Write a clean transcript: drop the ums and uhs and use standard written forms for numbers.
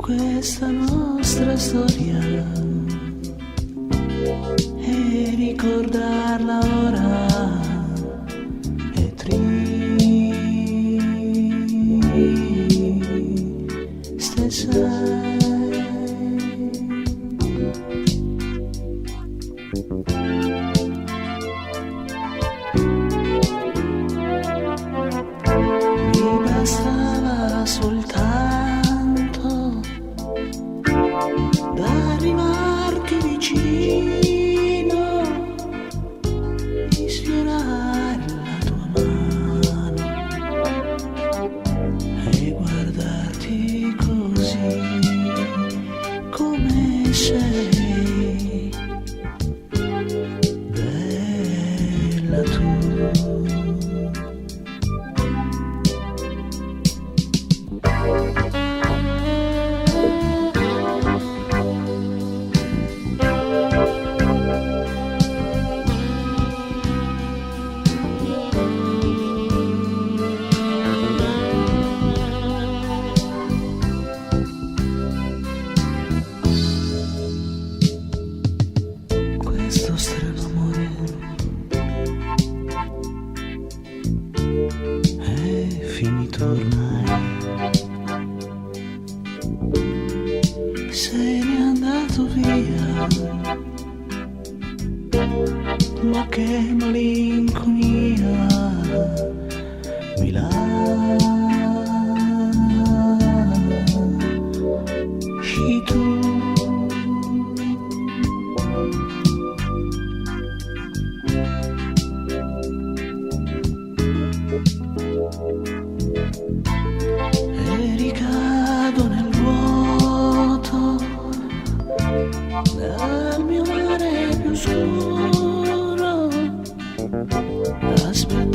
questa nostra storia e ricordarla ora è triste, sai. Mi bastava soltanto da arrivarti vicino, di sfiorare la tua mano e guardarti così come sei, bella tu. Questo strano amore è finito ormai, se n'è andato via, ma che malinconia mi lasci tu. E ricado nel vuoto, nel mio mare più scuro, aspettando